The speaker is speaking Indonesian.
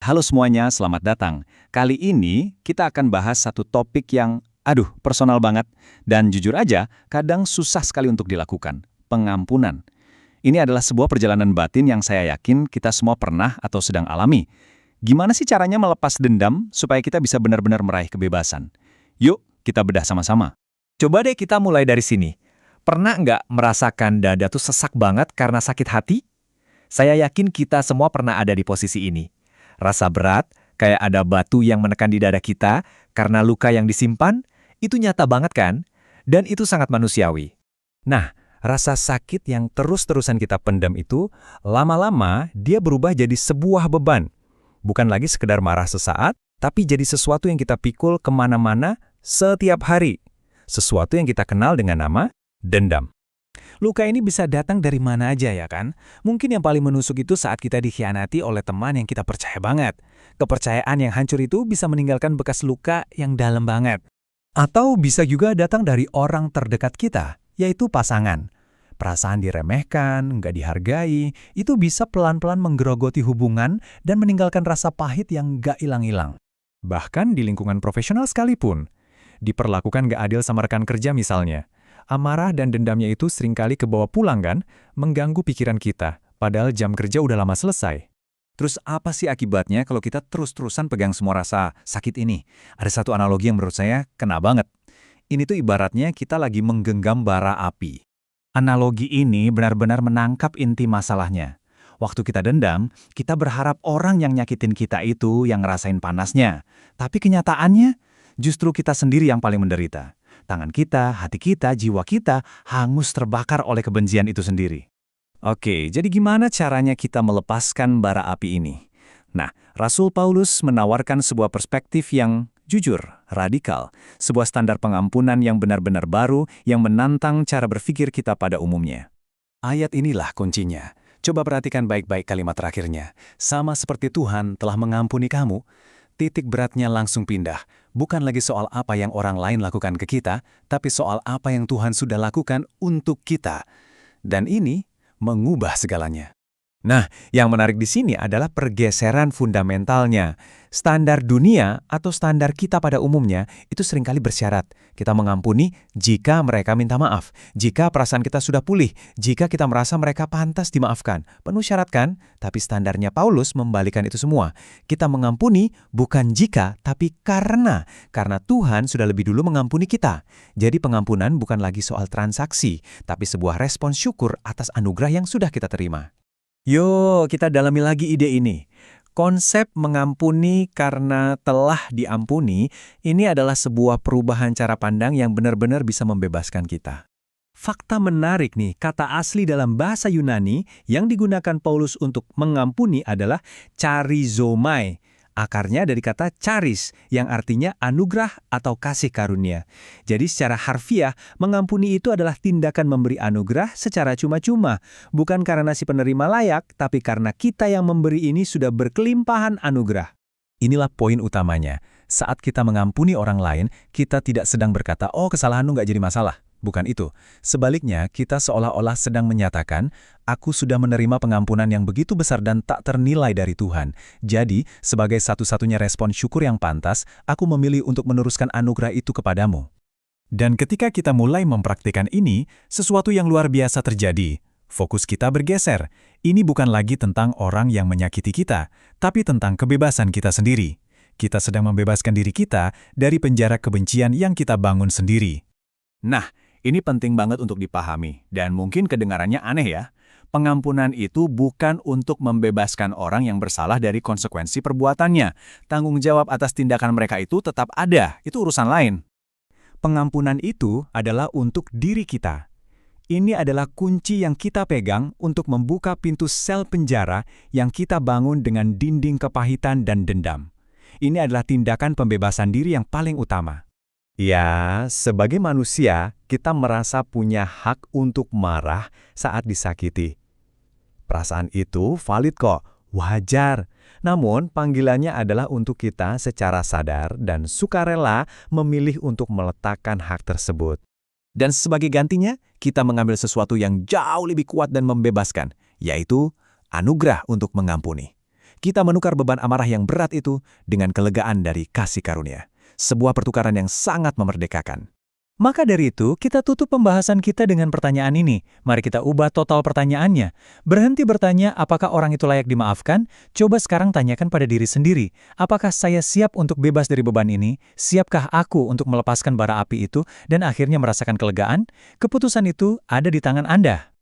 Halo semuanya, selamat datang. Kali ini kita akan bahas satu topik yang, personal banget. Dan jujur aja, kadang susah sekali untuk dilakukan. Pengampunan. Ini adalah sebuah perjalanan batin yang saya yakin kita semua pernah atau sedang alami. Gimana sih caranya melepas dendam supaya kita bisa benar-benar meraih kebebasan? Yuk, kita bedah sama-sama. Coba deh kita mulai dari sini. Pernah nggak merasakan dada tuh sesak banget karena sakit hati? Saya yakin kita semua pernah ada di posisi ini. Rasa berat, kayak ada batu yang menekan di dada kita karena luka yang disimpan, itu nyata banget kan? Dan itu sangat manusiawi. Nah, rasa sakit yang terus-terusan kita pendam itu, lama-lama dia berubah jadi sebuah beban. Bukan lagi sekedar marah sesaat, tapi jadi sesuatu yang kita pikul kemana-mana setiap hari. Sesuatu yang kita kenal dengan nama dendam. Luka ini bisa datang dari mana aja ya kan? Mungkin yang paling menusuk itu saat kita dikhianati oleh teman yang kita percaya banget. Kepercayaan yang hancur itu bisa meninggalkan bekas luka yang dalam banget. Atau bisa juga datang dari orang terdekat kita, yaitu pasangan. Perasaan diremehkan, nggak dihargai, itu bisa pelan-pelan menggerogoti hubungan dan meninggalkan rasa pahit yang nggak hilang-hilang. Bahkan di lingkungan profesional sekalipun, diperlakukan nggak adil sama rekan kerja misalnya. Amarah dan dendamnya itu seringkali kebawa pulang kan, mengganggu pikiran kita, padahal jam kerja udah lama selesai. Terus apa sih akibatnya kalau kita terus-terusan pegang semua rasa sakit ini? Ada satu analogi yang menurut saya kena banget. Ini tuh ibaratnya kita lagi menggenggam bara api. Analogi ini benar-benar menangkap inti masalahnya. Waktu kita dendam, kita berharap orang yang nyakitin kita itu yang ngerasain panasnya. Tapi kenyataannya, justru kita sendiri yang paling menderita. Tangan kita, hati kita, jiwa kita hangus terbakar oleh kebencian itu sendiri. Oke, jadi gimana caranya kita melepaskan bara api ini? Nah, Rasul Paulus menawarkan sebuah perspektif yang jujur, radikal, sebuah standar pengampunan yang benar-benar baru yang menantang cara berpikir kita pada umumnya. Ayat inilah kuncinya. Coba perhatikan baik-baik kalimat terakhirnya. Sama seperti Tuhan telah mengampuni kamu, titik beratnya langsung pindah. Bukan lagi soal apa yang orang lain lakukan ke kita, tapi soal apa yang Tuhan sudah lakukan untuk kita. Dan ini mengubah segalanya. Nah, yang menarik di sini adalah pergeseran fundamentalnya. Standar dunia atau standar kita pada umumnya itu seringkali bersyarat. Kita mengampuni jika mereka minta maaf, jika perasaan kita sudah pulih, jika kita merasa mereka pantas dimaafkan. Penuh syarat kan? Tapi standarnya Paulus membalikan itu semua. Kita mengampuni bukan jika, tapi karena. Karena Tuhan sudah lebih dulu mengampuni kita. Jadi pengampunan bukan lagi soal transaksi, tapi sebuah respons syukur atas anugerah yang sudah kita terima. Yuk, kita dalami lagi ide ini. Konsep mengampuni karena telah diampuni, ini adalah sebuah perubahan cara pandang yang benar-benar bisa membebaskan kita. Fakta menarik nih, kata asli dalam bahasa Yunani yang digunakan Paulus untuk mengampuni adalah charizomai. Akarnya dari kata charis, yang artinya anugerah atau kasih karunia. Jadi secara harfiah, mengampuni itu adalah tindakan memberi anugerah secara cuma-cuma. Bukan karena si penerima layak, tapi karena kita yang memberi ini sudah berkelimpahan anugerah. Inilah poin utamanya. Saat kita mengampuni orang lain, kita tidak sedang berkata, oh kesalahanmu nggak jadi masalah. Bukan itu. Sebaliknya, kita seolah-olah sedang menyatakan, aku sudah menerima pengampunan yang begitu besar dan tak ternilai dari Tuhan. Jadi, sebagai satu-satunya respon syukur yang pantas, aku memilih untuk meneruskan anugerah itu kepadamu. Dan ketika kita mulai mempraktikkan ini, sesuatu yang luar biasa terjadi. Fokus kita bergeser. Ini bukan lagi tentang orang yang menyakiti kita, tapi tentang kebebasan kita sendiri. Kita sedang membebaskan diri kita dari penjara kebencian yang kita bangun sendiri. Nah, ini penting banget untuk dipahami, dan mungkin kedengarannya aneh ya. Pengampunan itu bukan untuk membebaskan orang yang bersalah dari konsekuensi perbuatannya. Tanggung jawab atas tindakan mereka itu tetap ada, itu urusan lain. Pengampunan itu adalah untuk diri kita. Ini adalah kunci yang kita pegang untuk membuka pintu sel penjara yang kita bangun dengan dinding kepahitan dan dendam. Ini adalah tindakan pembebasan diri yang paling utama. Ya, sebagai manusia, kita merasa punya hak untuk marah saat disakiti. Perasaan itu valid kok, wajar. Namun, panggilannya adalah untuk kita secara sadar dan sukarela memilih untuk meletakkan hak tersebut. Dan sebagai gantinya, kita mengambil sesuatu yang jauh lebih kuat dan membebaskan, yaitu anugerah untuk mengampuni. Kita menukar beban amarah yang berat itu dengan kelegaan dari kasih karunia. Sebuah pertukaran yang sangat memerdekakan. Maka dari itu, kita tutup pembahasan kita dengan pertanyaan ini. Mari kita ubah total pertanyaannya. Berhenti bertanya apakah orang itu layak dimaafkan, coba sekarang tanyakan pada diri sendiri. Apakah saya siap untuk bebas dari beban ini? Siapkah aku untuk melepaskan bara api itu dan akhirnya merasakan kelegaan? Keputusan itu ada di tangan Anda.